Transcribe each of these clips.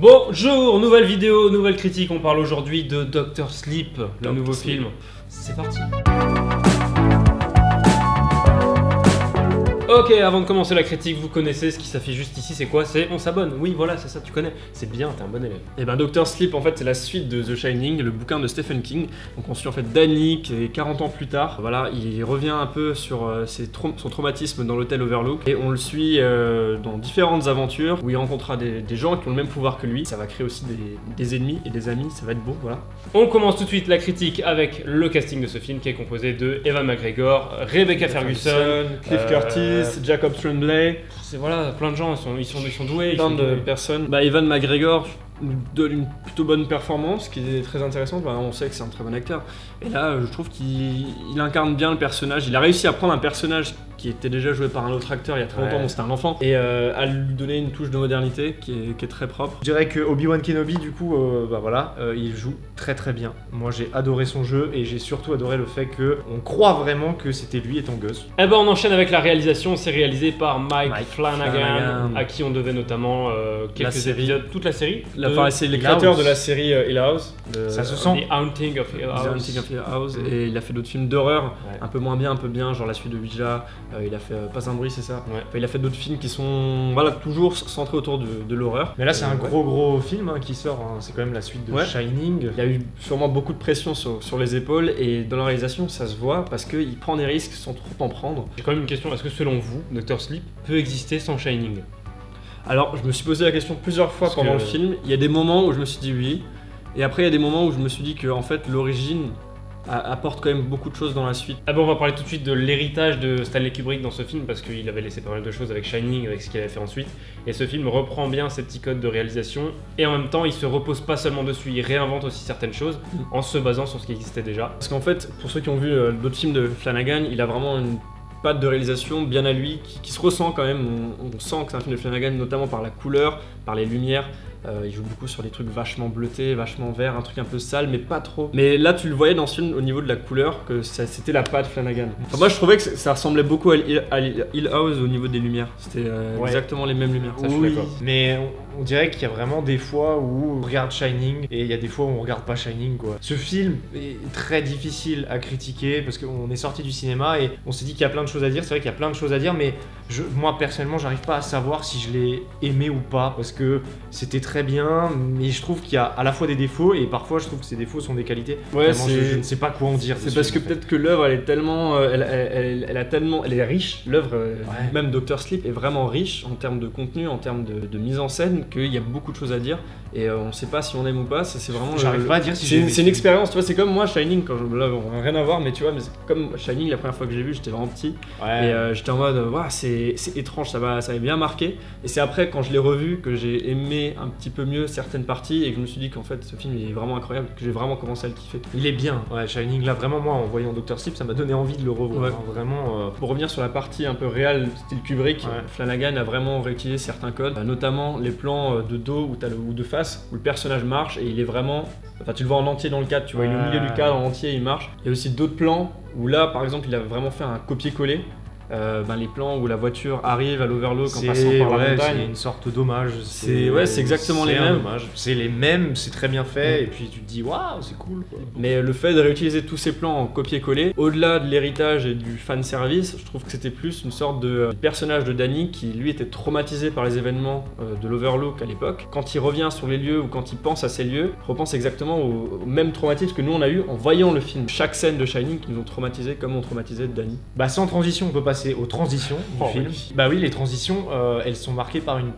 Bonjour, nouvelle vidéo, nouvelle critique. On parle aujourd'hui de Dr. Sleep, le nouveau film. C'est parti. Ok, avant de commencer la critique, vous connaissez ce qui s'affiche juste ici, c'est quoi? C'est on s'abonne. Oui, voilà, c'est ça, tu connais. C'est bien, t'es un bon élève. Et ben Dr. Sleep, en fait, c'est la suite de The Shining, le bouquin de Stephen King. Donc on suit en fait Danny, qui est 40 ans plus tard. Voilà, il revient un peu sur son traumatisme dans l'hôtel Overlook. Et on le suit dans différentes aventures où il rencontrera des gens qui ont le même pouvoir que lui. Ça va créer aussi des ennemis et des amis, ça va être beau, voilà. On commence tout de suite la critique avec le casting de ce film qui est composé de Ewan McGregor, Rebecca Ferguson, Cliff Curtis, Jacob Tremblay. C'est voilà, plein de gens, ils sont doués. Plein de personnes. Bah, Ewan McGregor nous donne une plutôt bonne performance, qui est très intéressante. Bah, on sait que c'est un très bon acteur. Et là, je trouve qu'il incarne bien le personnage. Il a réussi à prendre un personnage qui était déjà joué par un autre acteur il y a très longtemps, donc c'était un enfant, et à lui donner une touche de modernité qui est très propre. Je dirais que Obi-Wan Kenobi, du coup, il joue très très bien. Moi, j'ai adoré son jeu et j'ai surtout adoré le fait qu'on croit vraiment que c'était lui étant gosse. Eh ben, on enchaîne avec la réalisation. C'est réalisé par Mike Flanagan, à qui on devait notamment quelques épisodes, toute la série. C'est les créateurs de la série Hill House. Ça se sent. The Haunting of Hill House. The Haunting of Hill House. Et il a fait d'autres films d'horreur, un peu moins bien, un peu bien, genre la suite de Ouija. Il a fait Pas un bruit, c'est ça. Ouais. Enfin, il a fait d'autres films qui sont toujours centrés autour de l'horreur. Mais là, c'est un gros film qui sort. C'est quand même la suite de Shining. Il y a eu sûrement beaucoup de pression sur les épaules, et dans la réalisation, ça se voit parce qu'il prend des risques sans trop en prendre. J'ai quand même une question. Est-ce que selon vous, Dr. Sleep peut exister sans Shining? Alors, je me suis posé la question plusieurs fois pendant le film. Il y a des moments où je me suis dit oui, et après il y a des moments où je me suis dit que en fait l'origine apporte quand même beaucoup de choses dans la suite. Ah bon, on va parler tout de suite de l'héritage de Stanley Kubrick dans ce film, parce qu'il avait laissé pas mal de choses avec Shining, avec ce qu'il avait fait ensuite. Et ce film reprend bien ces petits codes de réalisation, et en même temps il se repose pas seulement dessus, il réinvente aussi certaines choses en se basant sur ce qui existait déjà. Parce qu'en fait, pour ceux qui ont vu d'autres films de Flanagan, il a vraiment une patte de réalisation bien à lui, qui se ressent quand même. On sent que c'est un film de Flanagan, notamment par la couleur, par les lumières. Il joue beaucoup sur des trucs vachement bleutés, vachement verts, un truc un peu sale, mais pas trop. Mais là, tu le voyais dans ce film au niveau de la couleur, que c'était la patte Flanagan. Enfin, moi, je trouvais que ça ressemblait beaucoup à Hill House au niveau des lumières. C'était exactement les mêmes lumières. Ça, je suis d'accord. Mais on dirait qu'il y a vraiment des fois où on regarde Shining et il y a des fois où on regarde pas Shining, quoi. Ce film est très difficile à critiquer parce qu'on est sorti du cinéma et on s'est dit qu'il y a plein de choses à dire. C'est vrai qu'il y a plein de choses à dire, mais moi personnellement, j'arrive pas à savoir si je l'ai aimé ou pas, parce que c'était très bien, mais je trouve qu'il y a à la fois des défauts et parfois je trouve que ces défauts sont des qualités. Ouais, je ne sais pas quoi en dire. C'est parce que peut-être que l'œuvre elle est tellement, elle est riche. L'œuvre, même Dr. Sleep est vraiment riche en termes de contenu, en termes de mise en scène, qu'il y a beaucoup de choses à dire et on sait pas si on aime ou pas. C'est vraiment. J'arrive pas à dire si j'ai. C'est une expérience, tu vois. C'est comme moi Shining, quand là on n'a rien à voir, mais tu vois, mais c'est comme Shining la première fois que j'ai vu, j'étais vraiment petit et j'étais en mode, c'est étrange, ça m'avait bien marqué. Et c'est après quand je l'ai revu que j'ai aimé un petit peu mieux certaines parties et que je me suis dit qu'en fait ce film il est vraiment incroyable, que j'ai vraiment commencé à le kiffer. Il est bien, Shining, là vraiment, moi en voyant Dr. Sleep ça m'a donné envie de le revoir, vraiment. Pour revenir sur la partie un peu réelle style Kubrick, Flanagan a vraiment réutilisé certains codes, notamment les plans de dos ou de face où le personnage marche et il est vraiment, enfin tu le vois en entier dans le cadre, tu vois, il est au milieu du cadre en entier, il marche. Il y a aussi d'autres plans où là par exemple il a vraiment fait un copier-coller. Les plans où la voiture arrive à l'Overlook en passant par la montagne, c'est une sorte d'hommage. C'est exactement les mêmes. C'est les mêmes, c'est très bien fait, et puis tu te dis waouh, c'est cool, quoi. Mais le fait de réutiliser tous ces plans en copier-coller, au-delà de l'héritage et du fan service, je trouve que c'était plus une sorte de personnage de Danny qui lui était traumatisé par les événements de l'Overlook à l'époque. Quand il revient sur les lieux ou quand il pense à ces lieux, il repense exactement au même traumatisme que nous on a eu en voyant le film. Chaque scène de Shining qui nous ont traumatisé comme on traumatisait Danny. Bah sans transition, on peut passer aux transitions du film. Oui. Bah oui, les transitions, elles sont marquées par une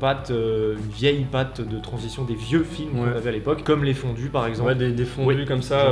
vieille patte de transition des vieux films qu'on avait à l'époque, comme les fondus par exemple. Ouais, des fondus comme ça,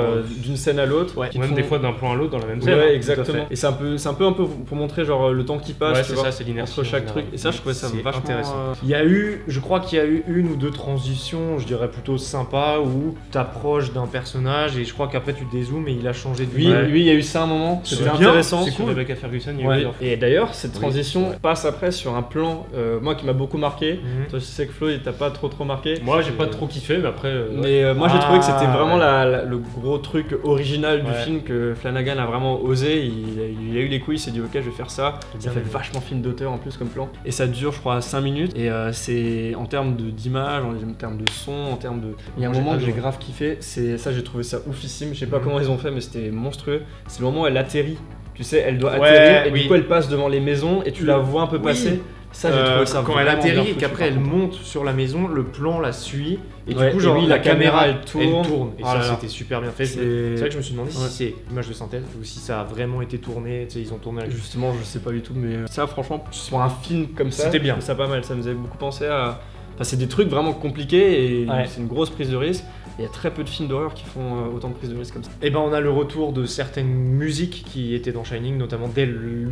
d'une scène à l'autre. Ou même des fois d'un plan à l'autre dans la même scène. Ouais, exactement. Et c'est un peu pour montrer genre le temps qui passe, c'est ça, c'est l'inertie entre chaque truc. Et ça, je trouvais ça vachement intéressant. Je crois qu'il y a eu une ou deux transitions, je dirais plutôt sympa, où t'approches d'un personnage et je crois qu'après tu dézoomes et il a changé de vie. Oui, il y a eu ça un moment. C'était intéressant. C'est cool. Rebecca Ferguson, il y a eu Et d'ailleurs, cette transition passe après sur un plan, moi qui m'a beaucoup marqué. Toi, je sais que Flo, il t'a pas trop marqué. Moi, j'ai pas trop kiffé, mais après. Mais moi, j'ai trouvé que c'était vraiment le gros truc original du film que Flanagan a vraiment osé. Il a eu les couilles, il s'est dit ok, je vais faire ça. Ça fait vachement film d'auteur en plus comme plan. Et ça dure, je crois, 5 minutes. Et c'est en termes d'image, en termes de son, en termes de. Il y a un moment que j'ai grave kiffé. C'est ça, j'ai trouvé ça oufissime. Je sais pas comment ils ont fait, mais c'était monstrueux. C'est le moment où elle atterrit. Tu sais, elle doit atterrir et du coup elle passe devant les maisons et tu la vois un peu passer. Ça, j'ai trouvé ça quand elle atterrit et qu'après elle monte sur la maison, le plan la suit et du coup genre la caméra elle tourne et ça c'était super bien fait. C'est vrai que je me suis demandé si c'est image de synthèse ou si ça a vraiment été tourné, tu sais, ils ont tourné avec... Justement, je sais pas du tout, mais ça franchement pour un film comme ça, c'était bien. Ça pas mal, ça me faisait beaucoup penser à... Enfin, c'est des trucs vraiment compliqués et c'est une grosse prise de risque. Il y a très peu de films d'horreur qui font autant de prises de risque comme ça. Et ben on a le retour de certaines musiques qui étaient dans Shining, notamment dès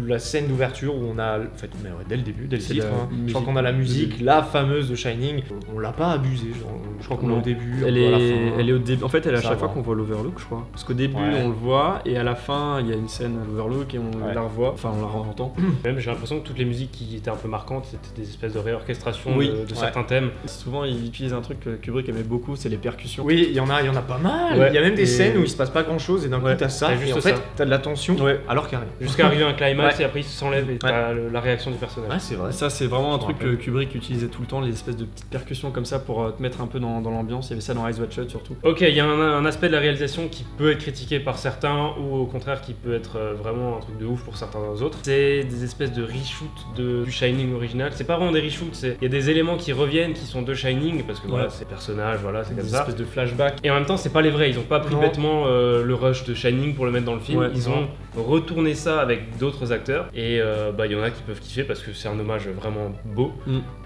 la scène d'ouverture où on a, en fait, dès le début, dès le titre, je crois qu'on a la musique, la fameuse de Shining. On l'a pas abusée, je crois qu'on l'a au début, elle à la fin. Elle est au début. En fait, elle est à chaque fois qu'on voit l'Overlook, je crois. Parce qu'au début on le voit et à la fin il y a une scène à l'Overlook et on la revoit. Enfin, on la entend. Même j'ai l'impression que toutes les musiques qui étaient un peu marquantes, c'était des espèces de réorchestration de certains thèmes. Souvent ils utilisent un truc que Kubrick aimait beaucoup, c'est les percussions. Oui, il y en a pas mal. Il y a même des scènes où il se passe pas grand chose et d'un coup t'as ça et en fait t'as de la tension alors qu'il y a rien. Jusqu'à arriver à un climax et après il s'enlève et t'as la réaction du personnage. Ouais, c'est vrai. Ça c'est vraiment un truc que Kubrick utilisait tout le temps, les espèces de petites percussions comme ça pour te mettre un peu dans l'ambiance. Il y avait ça dans Eyes Wide Shut surtout. Ok, il y a un aspect de la réalisation qui peut être critiqué par certains ou au contraire qui peut être vraiment un truc de ouf pour certains autres. C'est des espèces de reshoots du Shining original. C'est pas vraiment des reshoots, il y a des éléments qui reviennent qui sont de Shining parce que voilà, c'est personnages, voilà, c'est comme ça. Des espèces de flashbacks. Et en même temps, c'est pas les vrais, ils ont pas pris bêtement le rush de Shining pour le mettre dans le film. Ils ont retourné ça avec d'autres acteurs et il y en a qui peuvent kiffer parce que c'est un hommage vraiment beau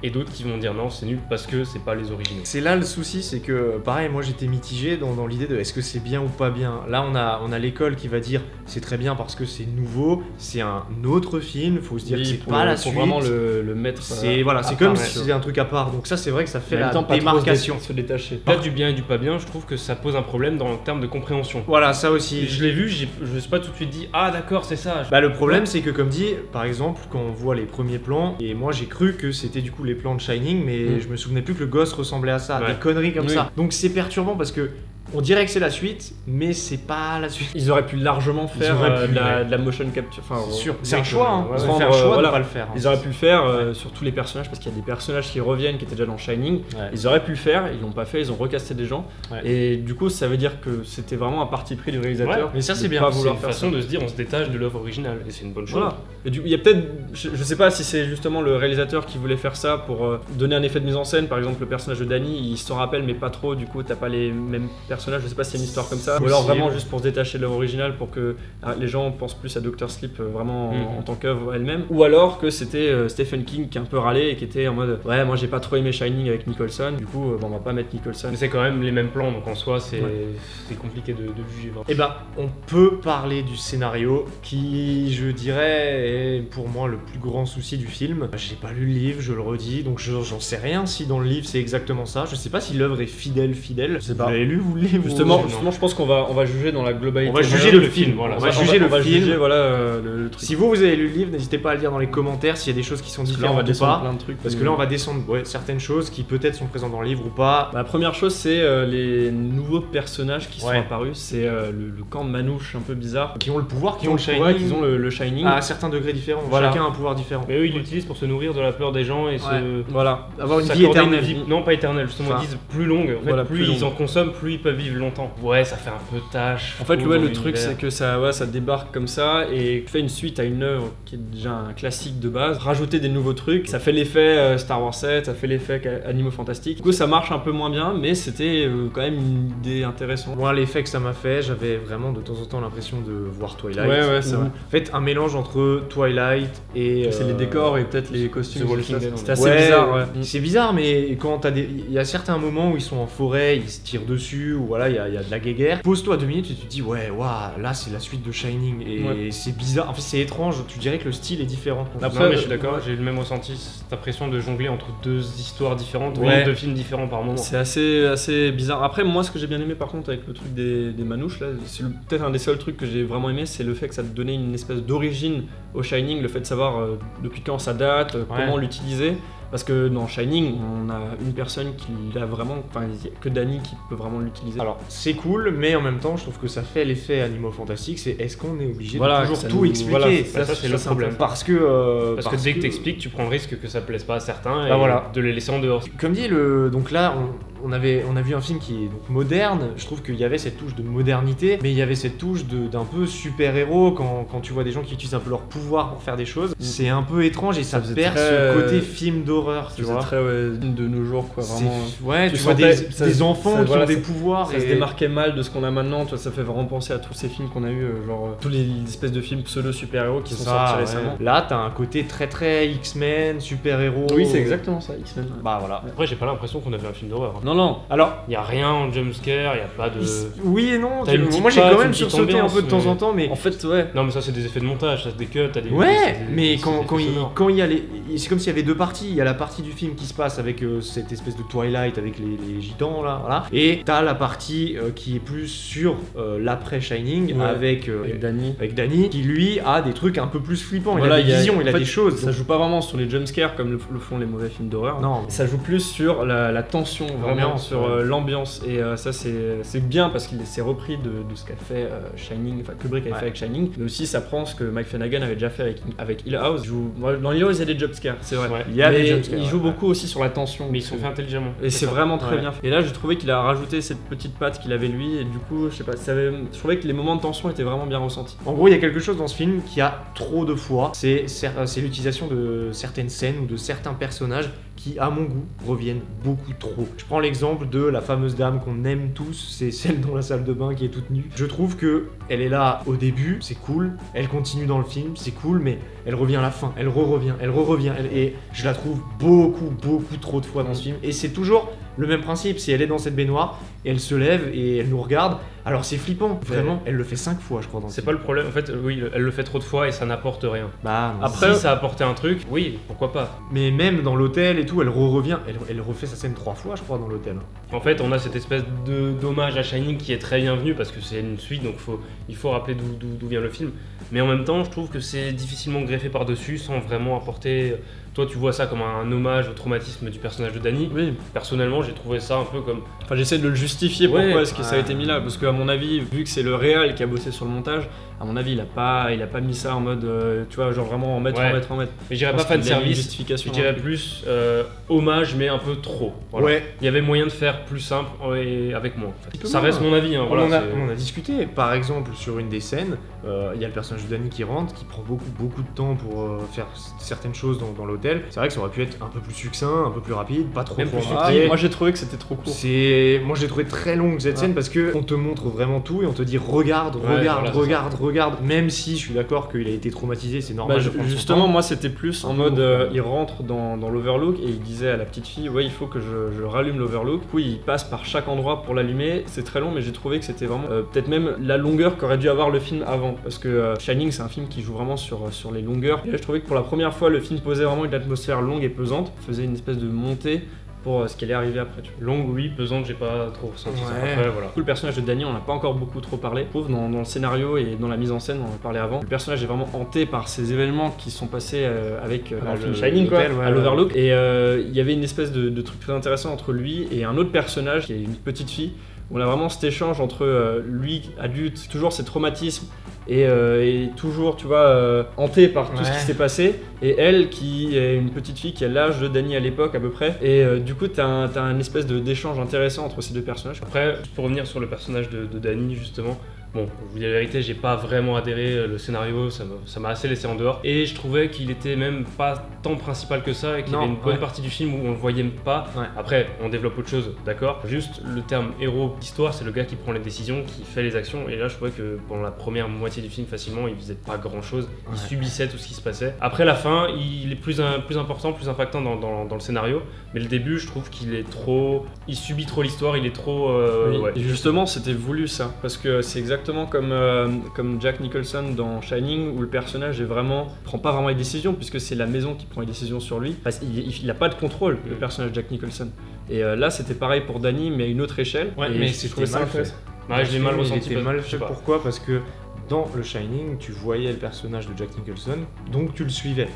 et d'autres qui vont dire non, c'est nul parce que c'est pas les originaux. C'est là le souci, c'est que pareil, moi j'étais mitigé dans l'idée de est-ce que c'est bien ou pas bien. Là on a l'école qui va dire c'est très bien parce que c'est nouveau, c'est un autre film, faut se dire que c'est pas la suite. Faut vraiment le mettre. C'est comme si c'était un truc à part. Donc ça c'est vrai que ça fait la démarcation. Se détacher. Peut-être du bien et du pas bien, je trouve que ça pose un problème dans le terme de compréhension. Voilà, ça aussi. Je l'ai vu, je me suis pas tout de suite dit ah d'accord c'est ça. Le problème c'est que comme dit, par exemple quand on voit les premiers plans, et moi j'ai cru que c'était du coup les plans de Shining, mais je me souvenais plus que le gosse ressemblait à ça, des conneries comme ça. Donc c'est perturbant parce que on dirait que c'est la suite, mais c'est pas la suite. Ils auraient pu largement faire de la motion capture. Enfin, c'est sûr, c'est un choix, hein. C'est un choix de pas le faire. Ils auraient pu le faire sur tous les personnages parce qu'il y a des personnages qui reviennent qui étaient déjà dans Shining. Ils auraient pu le faire, ils l'ont pas fait, ils ont recasté des gens. Et du coup, ça veut dire que c'était vraiment un parti pris du réalisateur. Mais ça c'est bien. C'est une façon de se dire on se détache de l'œuvre originale et c'est une bonne chose. Voilà. Et il y a peut-être, je sais pas si c'est justement le réalisateur qui voulait faire ça pour donner un effet de mise en scène. Par exemple, le personnage de Danny, il s'en rappelle mais pas trop. Du coup, t'as pas les mêmes personnages. Je sais pas si c'est une histoire comme ça, ou alors vraiment juste pour se détacher de l'œuvre originale pour que les gens pensent plus à Dr. Sleep vraiment en tant qu'œuvre elle-même, ou alors que c'était Stephen King qui a un peu râlé et qui était en mode ouais moi j'ai pas trop aimé Shining avec Nicholson, du coup on va pas mettre Nicholson. Mais c'est quand même les mêmes plans donc en soi c'est compliqué de juger. Et on peut parler du scénario qui je dirais est pour moi le plus grand souci du film. J'ai pas lu le livre, je le redis, donc j'en sais rien si dans le livre c'est exactement ça. Je sais pas si l'œuvre est fidèle. Je sais pas. Vous l'avez lu vous le livre Justement, je pense qu'on va juger dans la globalité. On va juger le film. Voilà. On va juger le film. Le truc. Si vous avez lu le livre, n'hésitez pas à le dire dans les commentaires s'il y a des choses qui sont différentes ou pas. Plein de trucs, parce que là, on va descendre certaines choses qui peut-être sont présentes dans le livre ou pas. La première chose, c'est les nouveaux personnages qui sont apparus. C'est le camp de manouches un peu bizarre. Qui ont le pouvoir, qui ont le Shining. Qui ont le Shining. À certains degrés différents. Chacun a un pouvoir différent. Mais eux, ils l'utilisent pour se nourrir de la peur des gens et avoir une vie éternelle. Non, pas éternelle, justement, ils disent plus longue. En fait, plus ils en consomment, plus ils peuvent vivre longtemps. Ouais, ça fait un peu tâche. En fait, le truc, c'est que ça débarque comme ça et fait une suite à une œuvre qui est déjà un classique de base. Rajouter des nouveaux trucs, ça fait l'effet Star Wars 7, ça fait l'effet Animaux Fantastiques. Du coup, ça marche un peu moins bien, mais c'était quand même une idée intéressante. Moi, l'effet que ça m'a fait, j'avais vraiment de temps en temps l'impression de voir Twilight. Ouais, c'est vrai. En fait, un mélange entre Twilight et. C'est les décors et peut-être les costumes. C'était assez bizarre, C'est bizarre, mais quand il y a certains moments où ils sont en forêt, ils se tirent dessus, où voilà, il y a de la guéguerre. Pose-toi 2 minutes et tu te dis, ouais, waouh, là c'est la suite de Shining. Et c'est bizarre, en fait c'est étrange, tu dirais que le style est différent. Après, non, mais je suis d'accord, j'ai le même ressenti, cette impression de jongler entre 2 histoires différentes, Ouais. 2 films différents par moment. C'est assez bizarre. Après, moi, ce que j'ai bien aimé par contre avec le truc des manouches, là, c'est peut-être un des seuls trucs que j'ai vraiment aimé, c'est le fait que ça te donnait une espèce d'origine au Shining, le fait de savoir depuis quand ça date, comment l'utiliser. Parce que dans Shining, on a une personne qui l'a vraiment, enfin, il y a que Danny qui peut vraiment l'utiliser. Alors c'est cool, mais en même temps, je trouve que ça fait l'effet Animaux Fantastiques. C'est est-ce qu'on est obligé Voilà, de toujours ça tout nous- expliquer voilà, ça, c'est le problème. Parce que Dès que t'expliques, tu prends le risque que ça plaise pas à certains et Bah voilà. de les laisser en dehors. Comme dit, donc là, on a vu un film qui est donc moderne. Je trouve qu'il y avait cette touche de modernité, mais il y avait cette touche d'un peu super-héros quand tu vois des gens qui utilisent un peu leur pouvoir pour faire des choses. C'est un peu étrange et ça faisait perd très- ce côté film d'horreur, tu C'est vois. très de nos jours, quoi, vraiment. Ouais, Tu tu vois sentais- des enfants qui voilà, ont des pouvoirs. Ça se démarquait mal de ce qu'on a maintenant, tu vois, ça fait vraiment penser à tous ces films qu'on a eu, tous les espèces de films pseudo super-héros qui sont sortis récemment. Là, t'as un côté très très X-Men, super-héros. Oui, c'est exactement ça, X-Men. Bah voilà. Après, j'ai pas l'impression qu'on a vu un film d'horreur. Non, non, Alors, Il y a rien en jumpscare, il y a pas de. oui et non. T'as une petite Moi, j'ai patte, quand une même petite sursauté un ambiance, peu de temps mais- en temps, mais en fait, ouais. Non, mais ça, c'est des effets de montage, ça, c'est des cuts, t'as des. ouais, c'est des- mais c'est quand, des quand, effets il, sonores. quand il y a c'est comme s'il y avait 2 parties. Il y a la partie du film qui se passe avec cette espèce de Twilight avec les gitans là, voilà. Et t'as la partie qui est plus sur l'après Shining Ouais. avec Danny. Danny qui lui a des trucs un peu plus flippants. Voilà, il a des visions, il en a fait, des choses. Ça joue pas vraiment sur les jumpscares comme le font les mauvais films d'horreur. Non. Ça joue plus sur la tension, vraiment, L'ambiance, sur ouais. l'ambiance. Et ça, c'est bien parce qu'il s'est repris de ce qu'a fait Shining, enfin Kubrick avait fait avec Shining. Mais aussi, ça prend ce que Mike Flanagan avait déjà fait avec Hill House. Dans Hill House, il y a des jumpscares, c'est vrai. Ouais. Il y a Mais des jumpscares, il joue ouais. beaucoup aussi sur la tension. Mais ils sont faits intelligemment. Et c'est ça. vraiment très Ouais. bien fait. Et là, j'ai trouvé qu'il a rajouté cette petite patte qu'il avait lui. Et du coup, je sais pas, je trouvais que les moments de tension étaient vraiment bien ressentis. En gros, il y a quelque chose dans ce film qui a trop de fois. C'est l'utilisation de certaines scènes ou de certains personnages qui, à mon goût, reviennent beaucoup trop. Je prends l'exemple de la fameuse dame qu'on aime tous, c'est celle dans la salle de bain qui est toute nue. Je trouve que elle est là au début, c'est cool. Elle continue dans le film, c'est cool, mais elle revient à la fin. Elle re-revient. Et je la trouve beaucoup trop de fois dans ce film. Et c'est toujours le même principe. Si elle est dans cette baignoire, elle se lève et elle nous regarde. Alors c'est flippant, vraiment. Elle le fait 5 fois, je crois, dans ce C'est film. pas le problème, en fait, oui, elle le fait trop de fois et ça n'apporte rien. Bah, non. Après, Si ça apportait un truc, oui, pourquoi pas. Mais même dans l'hôtel et tout, elle revient. Elle refait sa scène 3 fois, je crois, dans l'hôtel. En fait, on a cette espèce d'hommage à Shining qui est très bienvenu parce que c'est une suite, donc il faut rappeler d'où vient le film. Mais en même temps, je trouve que c'est difficilement greffé par-dessus sans vraiment apporter. Toi, tu vois ça comme un hommage au traumatisme du personnage de Danny. Oui. Personnellement, j'ai trouvé ça un peu comme. Enfin, j'essaie de le justifier pourquoi Ouais, est-ce que ça a été mis là. Parce qu'à mon avis, vu que c'est le réal qui a bossé sur le montage, à mon avis, il a pas mis ça en mode, tu vois, genre vraiment en mettre. Mais je dirais pas fan service. Justification. Je dirais plus hommage, mais un peu trop. Voilà. Ouais. Il y avait moyen de faire plus simple et avec moins. En fait. peu Ça moins. reste mon avis. Hein, On, voilà, en a, c'est- on en a discuté. Par exemple, sur une des scènes, il y a le personnage de Danny qui rentre, qui prend beaucoup de temps pour faire certaines choses dans l'hôtel. C'est vrai que ça aurait pu être un peu plus succinct, un peu plus rapide, pas trop Même plus formaté. subtil. Moi, j'ai trouvé que c'était trop court. Moi j'ai trouvé très longue cette scène parce que on te montre vraiment tout et on te dit regarde, voilà, c'est regarde. Même si je suis d'accord qu'il a été traumatisé, c'est normal. Bah, de prendre son justement, temps. moi c'était plus en mode il rentre dans l'overlook et il disait à la petite fille ouais il faut que je rallume l'overlook. Du coup il passe par chaque endroit pour l'allumer, c'est très long mais j'ai trouvé que c'était vraiment peut-être même la longueur qu'aurait dû avoir le film avant parce que Shining c'est un film qui joue vraiment sur les longueurs et là je trouvais que pour la première fois le film posait vraiment une atmosphère longue et pesante, faisait une espèce de montée pour ce qui allait arriver après. Tu vois. Longue, oui, pesante, j'ai pas trop ressenti ça. Ouais. Après, voilà. Du coup, le personnage de Danny, on n'a pas encore beaucoup trop parlé. Je trouve dans le scénario et dans la mise en scène, on en parlait avant. Le personnage est vraiment hanté par ces événements qui sont passés avec dans le film Shining, quoi, l'hôtel, ouais, à l'Overlook. Et il y avait une espèce de truc très intéressant entre lui et un autre personnage qui est une petite fille. On a vraiment cet échange entre lui, adulte, toujours ses traumatismes. Et toujours, tu vois, hanté par tout ce qui s'est passé. Et elle, qui est une petite fille qui a l'âge de Danny à l'époque à peu près. Et du coup, t'as un espèce d'échange intéressant entre ces deux personnages. Après, pour revenir sur le personnage de Danny, justement, Bon, je vous dis la vérité, j'ai pas vraiment adhéré, le scénario, ça m'a assez laissé en dehors. Et je trouvais qu'il était même pas tant principal que ça, et qu'il y avait une bonne partie du film où on le voyait pas. Après, on développe autre chose, d'accord. Juste le terme héros d'histoire, c'est le gars qui prend les décisions, qui fait les actions. Et là, je trouvais que pendant la première moitié du film, facilement, il faisait pas grand chose. Il subissait tout ce qui se passait. Après la fin, il est plus important, plus impactant dans le scénario. Mais le début, je trouve qu'il est trop. Il subit trop l'histoire, il est trop. Et justement, c'était voulu ça. Parce que c'est exactement comme Jack Nicholson dans Shining, où le personnage prend pas vraiment les décisions, puisque c'est la maison qui prend les décisions sur lui. Enfin, il a pas de contrôle, le personnage Jack Nicholson. Et là, c'était pareil pour Danny, mais à une autre échelle. Mais c'était mal fait. Je l'ai mal ressenti. C'était mal fait. Pourquoi? Parce que dans le Shining, tu voyais le personnage de Jack Nicholson, donc tu le suivais.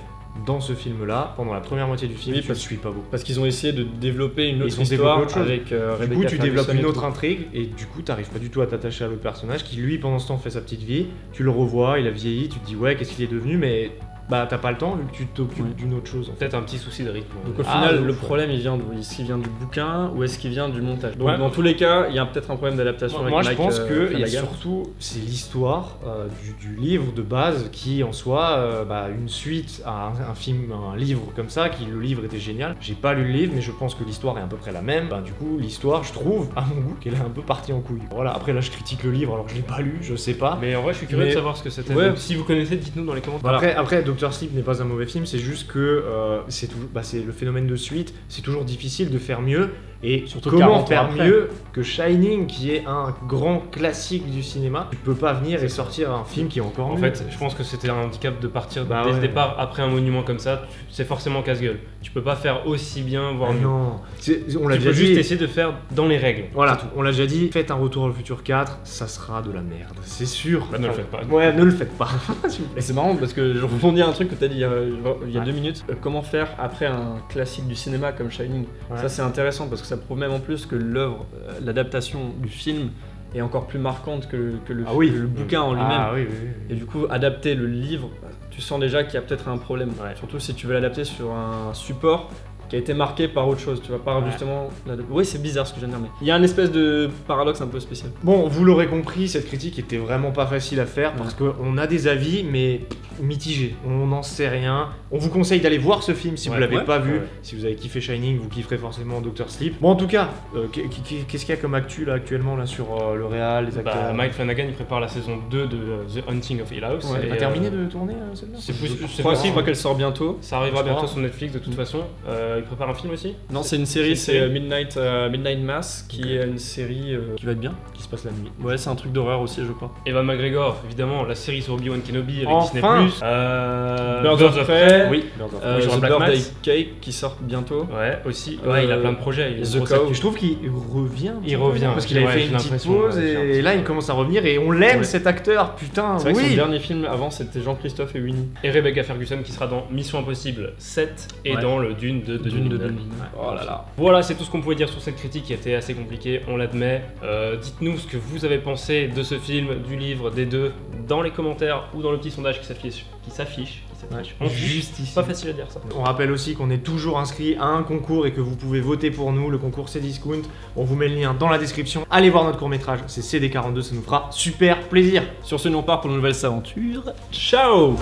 Dans ce film-là, pendant la première moitié du film, tu ne suis pas beaucoup. Parce qu'ils ont essayé de développer une autre histoire avec Rebecca. Du coup, tu développes une autre intrigue et du coup, tu n'arrives pas du tout à t'attacher à l'autre personnage qui, lui, pendant ce temps, fait sa petite vie. Tu le revois, il a vieilli, tu te dis ouais, qu'est-ce qu'il est devenu, mais bah t'as pas le temps vu que tu t'occupes d'une autre chose. Peut-être un petit souci de rythme. Donc au final, le problème il vient d'où? Est-ce qu'il vient du bouquin ou est-ce qu'il vient du montage? Donc dans tous les cas, il y a peut-être un problème d'adaptation avec Mike. Moi je pense que il y a surtout c'est l'histoire du livre de base qui en soi une suite à un film, un livre comme ça, le livre était génial. J'ai pas lu le livre mais je pense que l'histoire est à peu près la même. Du coup l'histoire je trouve à mon goût qu'elle est un peu partie en couille. Voilà, après là je critique le livre alors je l'ai pas lu, je sais pas. Mais en vrai je suis curieux de savoir ce que c'était. Donc, si vous connaissez, dites-nous dans les commentaires. Après Dr. Sleep n'est pas un mauvais film, c'est juste que c'est le phénomène de suite, c'est toujours difficile de faire mieux. Et surtout comment faire mieux que Shining, qui est un grand classique du cinéma? Tu peux pas venir et sortir un film qui est encore mieux. En fait, je pense que c'était un handicap de partir dès le départ après un monument comme ça. C'est forcément casse-gueule. Tu peux pas faire aussi bien, voire mieux. Non, on l'a déjà dit. Tu peux juste essayer de faire dans les règles. Voilà, on l'a déjà dit. Faites un Retour au futur 4, ça sera de la merde, c'est sûr. Ne le faites pas. Ouais, ne le faites pas. S'il vous plaît. Et c'est marrant parce que je rebondis à un truc que t'as dit il y a 2 minutes. Comment faire après un classique du cinéma comme Shining? Ça c'est intéressant parce que ça prouve même en plus que l'œuvre, l'adaptation du film est encore plus marquante que le bouquin en lui-même. Et du coup, adapter le livre, tu sens déjà qu'il y a peut-être un problème. Surtout si tu veux l'adapter sur un support qui a été marqué par autre chose, tu vois, par justement... Oui, c'est bizarre ce que je viens de dire, mais il y a un espèce de paradoxe un peu spécial. Bon, vous l'aurez compris, cette critique était vraiment pas facile à faire parce qu'on a des avis, mais mitigés. On n'en sait rien. On vous conseille d'aller voir ce film si vous l'avez pas vu. Si vous avez kiffé Shining, vous kifferez forcément Dr. Sleep. Bon, en tout cas, qu'est-ce qu'il y a comme actu là, actuellement là, sur le réal, les acteurs? Mike Flanagan, il prépare la saison 2 de The Hunting of Hill House. Elle a terminé de tourner celle-là? C'est possible. Je crois qu'elle sort bientôt. Ça arrivera bientôt sur Netflix de toute façon. Il prépare un film aussi? Non, c'est une série, c'est Midnight Mass, qui est une série qui va être bien, qui se passe la nuit. Ouais, c'est un truc d'horreur aussi, je crois. Evan McGregor, évidemment, la série sur Obi-Wan Kenobi avec Disney+. Birds of Prey, oui. The Birthday Cake qui sort bientôt. Ouais, aussi. Il a plein de projets. The Cow. Je trouve qu'il revient. Il revient parce qu'il avait fait une petite pause et là il commence à revenir et on l'aime cet acteur. Putain, c'est vrai que son dernier film avant c'était Jean-Christophe et Winnie. Et Rebecca Ferguson qui sera dans Mission Impossible 7 et dans le Dune de 2009. Oh là là. Voilà, c'est tout ce qu'on pouvait dire sur cette critique qui était assez compliquée, on l'admet. Dites-nous ce que vous avez pensé de ce film, du livre, des deux, dans les commentaires ou dans le petit sondage qui s'affiche. Juste ici. Pas facile à dire ça. On rappelle aussi qu'on est toujours inscrit à un concours et que vous pouvez voter pour nous. Le concours c'est Discount. On vous met le lien dans la description. Allez voir notre court-métrage, c'est CD42, ça nous fera super plaisir. Sur ce, nous on part pour une nouvelle aventure. Ciao!